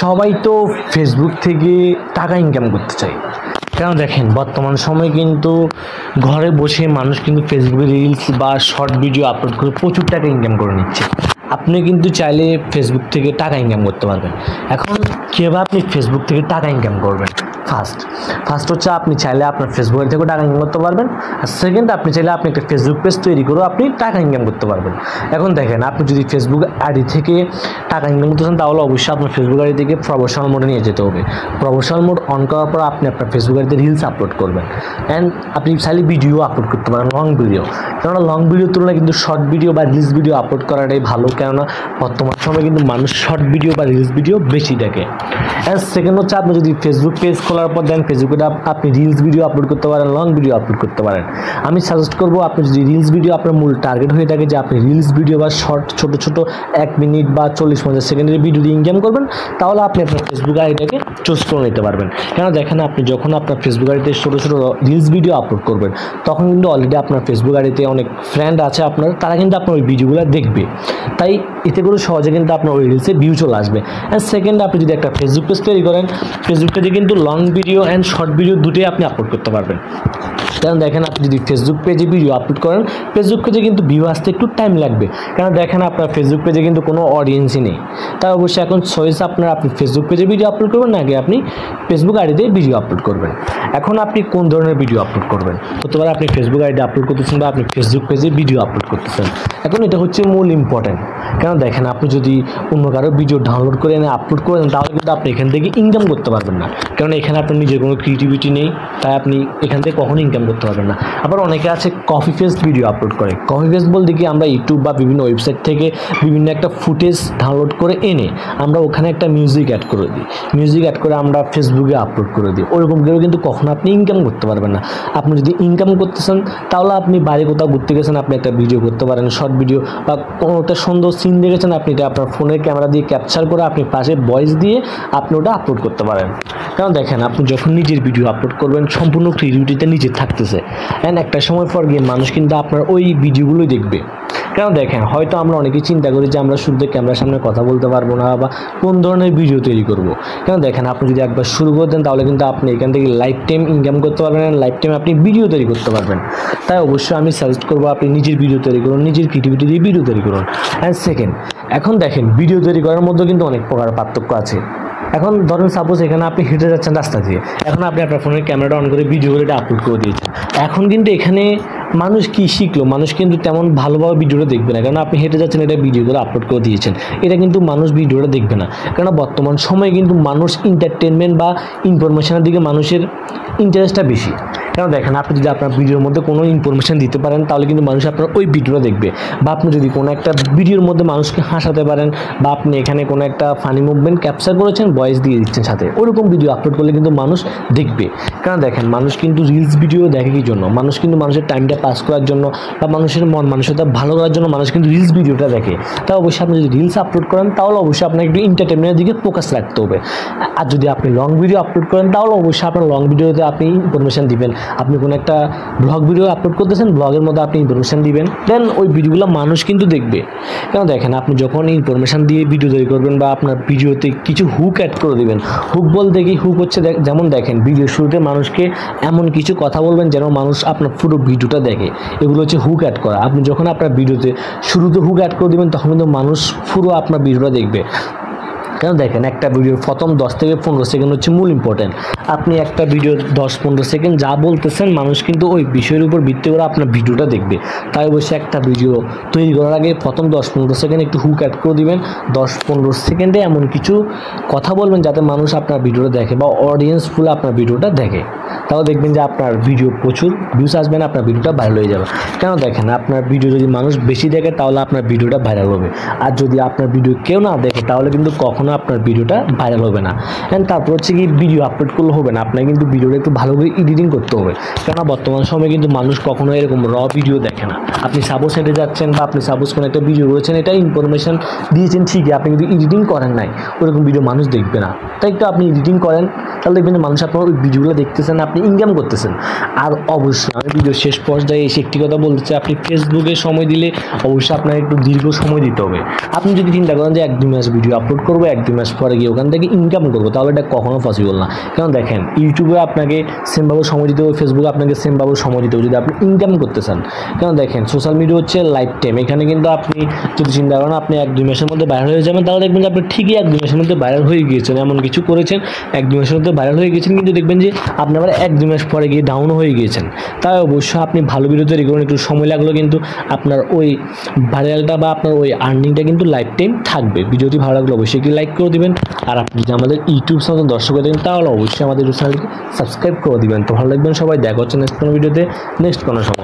সবাই তো ফেসবুক থেকে টাকা ইনকাম করতে চায়। কেন দেখেন বর্তমান সময়ে কিন্তু ঘরে বসে মানুষ কিন্তু ফেসবুকে রিলস বা শর্ট ভিডিও আপলোড করে প্রচুর টাকা ইনকাম করে নিচ্ছে। আপনি কিন্তু চাইলে ফেসবুক থেকে টাকা ইনকাম করতে পারবেন। এখন কীভাবে আপনি ফেসবুক থেকে টাকা ইনকাম করবেন? ফার্স্ট হচ্ছে আপনি চাইলে আপনার ফেসবুকের থেকেও টাকা ইনকাম করতে পারবেন। আর সেকেন্ড, আপনি চাইলে আপনি একটা ফেসবুক পেজ তৈরি করেও আপনি টাকা ইনকাম করতে পারবেন। এখন দেখেন, আপনি যদি ফেসবুক আইডি থেকে টাকা ইনকাম করতে চান তাহলে অবশ্যই আপনার ফেসবুক আইডি থেকে প্রফেশনাল মোডে নিয়ে যেতে হবে। প্রফেশনাল মোড অন করার পর আপনি আপনার ফেসবুক আইডিতে রিলস আপলোড করবেন। অ্যান্ড আপনি চাইলে ভিডিও আপলোড করতে পারেন, লং ভিডিও। কেননা লং ভিডিওর তুলনায় কিন্তু শর্ট ভিডিও বা রিলস ভিডিও আপলোড করাটাই ভালো, কেননা বর্তমান সময়ে কিন্তু মানুষ শর্ট ভিডিও বা রিলস ভিডিও বেশি দেখে। অ্যান্ড সেকেন্ড হচ্ছে, আপনি যদি ফেসবুক পেজ খোলার পর দেন ফেসবুকে আপনি রিলস ভিডিও আপলোড করতে পারেন, লং ভিডিও আপলোড করতে পারেন। আমি সাজেস্ট করবো, আপনি যদি রিলস ভিডিও আপনার মূল টার্গেট হয়ে থাকে যে আপনি রিলস ভিডিও বা শর্ট ছোটো 1 মিনিট বা 40-50 সেকেন্ডের ভিডিও দিয়ে ইনকাম করবেন, তাহলে আপনি আপনার ফেসবুক আইডিটাকে চুজ করে নিতে পারবেন। কেন দেখেন, আপনি যখন আপনার ফেসবুক আইডিতে ছোটো রিলস ভিডিও আপলোড করবেন তখন কিন্তু অলরেডি আপনার ফেসবুক আইডিতে অনেক ফ্রেন্ড আছে আপনার, তারা কিন্তু আপনার ওই ভিডিওগুলো দেখবে। তাই এতে করে সহজে কিন্তু আপনার ওই রিলসে ভিউ চলে আসবে। অ্যান্ড সেকেন্ড, আপনি যদি একটা ফেসবুক পেজ তৈরি করেন, ফেসবুক পেজে কিন্তু long video and short video দুটোই আপনি আপলোড করতে পারবেন। কারণ দেখেন, আপনি যদি ফেসবুক পেজে ভিডিও আপলোড করেন, ফেসবুক পেজে কিন্তু ভিউ আসতে একটু টাইম লাগবে। কারণ দেখেন, আপনার ফেসবুক পেজে কিন্তু কোনো অডিয়েন্সই নেই। তাই অবশ্যই এখন চয়েস আপনি ফেসবুক পেজে ভিডিও আপলোড করবেন নাকি আপনি ফেসবুক আইডিতে ভিডিও আপলোড করবেন। এখন আপনি কোন ধরনের ভিডিও আপলোড করবেন? হতে পারে আপনি ফেসবুক আইডি আপলোড করতেছেন বা আপনি ফেসবুক পেজে ভিডিও আপলোড করতেছেন। এখন এটা হচ্ছে মূল ইম্পর্টেন্ট। কেন দেখেন, আপনি যদি অন্য কারো ভিডিও ডাউনলোড করে এনে আপলোড করেন তাহলে কিন্তু আপনি এখান থেকে ইনকাম করতে পারবেন না। কারণ এখানে আপনার নিজের কোনো ক্রিয়েটিভিটি নেই, তাই আপনি এখান থেকে কখনো ইনকাম করতে পারবেন না। আবার অনেকে আছে কপি পেস্ট ভিডিও আপলোড করে। কপি পেস্ট বলতে কি, আমরা ইউটিউব বা বিভিন্ন ওয়েবসাইট থেকে বিভিন্ন একটা ফুটেজ ডাউনলোড করে এনে আমরা ওখানে একটা মিউজিক অ্যাড করে দিই। মিউজিক অ্যাড করে আমরা ফেসবুকে আপলোড করে দিই। ওরকম করে কিন্তু কখনো আপনি ইনকাম করতে পারবেন না। আপনি যদি ইনকাম করতেছেন তাহলে আপনি বাইরে কোথাও ঘুরতে গেছেন, আপনি একটা ভিডিও করতে পারেন, শর্ট ভিডিও, বা কোনো একটা সুন্দর সিন দেখেছেন, আপনি এটা আপনার ফোনের ক্যামেরা দিয়ে ক্যাপচার করে আপনি পাশে ভয়েস দিয়ে আপনি ওটা আপলোড করতে পারেন। কারণ দেখেন, আপনি যখন নিজের ভিডিও আপলোড করবেন সম্পূর্ণ ক্রিয়েটিভিটিতে নিজের থাকতেছে। অ্যান্ড একটা সময় পর গিয়ে মানুষ কিন্তু আপনার ওই ভিডিওগুলোই দেখবে। কেন দেখেন, হয়তো আমরা অনেকেই চিন্তা করি যে আমরা শুধু ক্যামেরার সামনে কথা বলতে পারবো না বা কোন ধরনের ভিডিও তৈরি করব। কেন দেখেন, আপনি যদি একবার শুরু করে দেন তাহলে কিন্তু আপনি এখান থেকে লাইফ টাইম ইনকাম করতে পারবেন, লাইফ টাইম আপনি ভিডিও তৈরি করতে পারবেন। তাই অবশ্যই আমি সাজেস্ট করবো আপনি নিজের ভিডিও তৈরি করুন, নিজের ক্রিয়েটিভিটি দিয়ে ভিডিও তৈরি করুন। অ্যান্ড সেকেন্ড, এখন দেখেন ভিডিও তৈরি করার মধ্যে কিন্তু অনেক প্রকার পার্থক্য আছে। এখন ধরেন সাপোজ এখানে আপনি হেঁটে যাচ্ছেন রাস্তা দিয়ে, এখন আপনি আপনার ফোনের ক্যামেরাটা অন করে ভিডিও করে এটা আপলোড করে দিয়েছেন। এখন কিন্তু এখানে মানুষ কি শিখলো? মানুষ কিন্তু তেমন ভালোভাবে ভিডিওটা দেখবে না, কারণ আপনি হেঁটে যাচ্ছেন এটা ভিডিও করে আপলোড করে দিয়েছেন। এটা কিন্তু মানুষ ভিডিওটা দেখবে না, কারণ বর্তমান সময়ে কিন্তু মানুষ এন্টারটেনমেন্ট বা ইনফরমেশনের দিকে মানুষের ইন্টারেস্টটা বেশি। কেন দেখেন, আপনি যদি আপনার ভিডিওর মধ্যে কোনো ইনফরমেশান দিতে পারেন তাহলে কিন্তু মানুষ আপনার ওই ভিডিওটা দেখবে। বা আপনি যদি কোনো একটা ভিডিওর মধ্যে মানুষকে হাসাতে পারেন, বা আপনি এখানে কোনো একটা ফানি মুভমেন্ট ক্যাপচার করেছেন, ভয়েস দিয়ে দিচ্ছেন সাথে, ওরকম ভিডিও আপলোড করলে কিন্তু মানুষ দেখবে। কারণ দেখেন, মানুষ কিন্তু রিলস ভিডিও দেখে কী জন্য? মানুষ কিন্তু মানুষের টাইমটা পাস করার জন্য বা মানুষের মন মানসিকতা ভালো করার জন্য মানুষ কিন্তু রিলস ভিডিওটা দেখে। তাই অবশ্যই আপনি যদি রিলস আপলোড করেন তাহলে অবশ্যই আপনাকে একটু এন্টারটেনমেন্টের দিকে ফোকাস রাখতে হবে। আর যদি আপনি লং ভিডিও আপলোড করেন তাহলে অবশ্যই আপনার লং ভিডিওতে আপনি ইনফরমেশান দিবেন। আপনি কোনো একটা ব্লগ ভিডিও আপলোড করতেছেন, ব্লগের মধ্যে আপনি ইনফরমেশান দিবেন, দেন ওই ভিডিওগুলো মানুষ কিন্তু দেখবে। কেন দেখেন, আপনি যখন ইনফরমেশান দিয়ে ভিডিও তৈরি করবেন বা আপনার ভিডিওতে কিছু হুক অ্যাড করে দেবেন। হুক বলতে কি, হুক হচ্ছে যেমন দেখেন ভিডিও শুরুতে মানুষকে এমন কিছু কথা বলবেন যেন মানুষ আপনার পুরো ভিডিওটা দেখে, এগুলো হচ্ছে হুক অ্যাড করা। আপনি যখন আপনার ভিডিওতে শুরুতে হুক অ্যাড করে দেবেন তখন কিন্তু মানুষ পুরো আপনার ভিডিওটা দেখবে। কেন দেখেন, একটা ভিডিওর প্রথম 10 থেকে 15 সেকেন্ড হচ্ছে মূল ইম্পর্টেন্ট। আপনি একটা ভিডিও 10-15 সেকেন্ড যা বলতেছেন মানুষ কিন্তু ওই বিষয়ের উপর ভিত্তি করে আপনার ভিডিওটা দেখবে। তাই অবশ্যই একটা ভিডিও তৈরি করার আগে প্রথম 10-15 সেকেন্ড একটু হুক অ্যাড করে দিবেন। 10-15 সেকেন্ডে এমন কিছু কথা বলবেন যাতে মানুষ আপনার ভিডিওটা দেখে বা অডিয়েন্স ফুল আপনার ভিডিওটা দেখে। তাহলে দেখবেন যে আপনার ভিডিও প্রচুর ভিউস আসবে না, আপনার ভিডিওটা ভাইরাল হয়ে যাবে। কেন দেখেন, আপনার ভিডিও যদি মানুষ বেশি দেখে তাহলে আপনার ভিডিওটা ভাইরাল হবে। আর যদি আপনার ভিডিও কেউ না দেখে তাহলে কিন্তু কখনো আপনার ভিডিওটা ভাইরাল হবে না। অ্যান্ড তারপর হচ্ছে কি, ভিডিও আপলোড করলে হবে না, আপনার কিন্তু ভিডিওটা একটু ভালো করে এডিটিং করতে হবে। কেননা বর্তমান সময়ে কিন্তু মানুষ কখনো এরকম ভিডিও দেখে না। আপনি সাপোজ হেঁটে যাচ্ছেন বা আপনি সাপোজ কোনো একটা ভিডিও করেছেন, এটা ইনফরমেশান দিয়েছেন ঠিকই, আপনি কিন্তু এডিটিং করেন নাই, ওরকম ভিডিও মানুষ দেখবে না। তাই একটু আপনি এডিটিং করেন, তাহলে দেখবেন যে মানুষ আপনার ওই ভিডিওগুলো দেখতেছেন, আপনি ইনকাম করতেছেন। আর অবশ্যই আমি ভিডিও শেষ পর্যায়ে এসে একটি কথা বলতে চাই, আপনি ফেসবুকে সময় দিলে অবশ্যই আপনার একটু দীর্ঘ সময় দিতে হবে। আপনি যদি চিন্তা করেন যে 1-2 মাস ভিডিও আপলোড করবো, 1-2 মাস পরে গিয়ে ওখান থেকে ইনকাম করবো, তাহলে এটা কখনো পসিবল না। কারণ দেখেন ইউটিউবে আপনাকে সেমভাবে সময় দিতে হবে, ফেসবুকে আপনাকে সেমভাবে সময় দিতে হবে যদি আপনি ইনকাম করতে চান। কারণ দেখেন সোশ্যাল মিডিয়া হচ্ছে লাইফ টাইম, এখানে কিন্তু আপনি যদি চিন্তা করেন আপনি 1-2 মাসের মধ্যে ভাইরাল হয়ে যাবেন, তাহলে দেখবেন যে আপনি ঠিকই 1-2 মাসের মধ্যে ভাইরাল হয়ে গিয়েছেন, এমন কিছু করেছেন 1-2 মাসের মধ্যে ভাইরাল হয়ে গিয়েছেন, কিন্তু দেখবেন যে আপনি আবার 1-2 মাস পরে গিয়ে ডাউনও হয়ে গিয়েছেন। তাই অবশ্যই আপনি ভালো ভিডিও তৈরি করুন, একটু সময় লাগলেও কিন্তু আপনার ওই ভাইরালটা বা আপনার ওই আর্নিংটা কিন্তু লাইফ টাইম থাকবে। ভিডিওটি ভালো লাগলে অবশ্যই একটি লাইক করে দিবেন, আর আপনি যদি আমাদের ইউটিউব চ্যানেল দর্শক হয়ে থাকেন তাহলে অবশ্যই আমাদের ইউটিউব চ্যানেলকে সাবস্ক্রাইব করে দিবেন। তো ভালো লাগবেন সবাই, দেখা হচ্ছে নেক্সট কোনো ভিডিওতে নেক্সট কোনো সময়।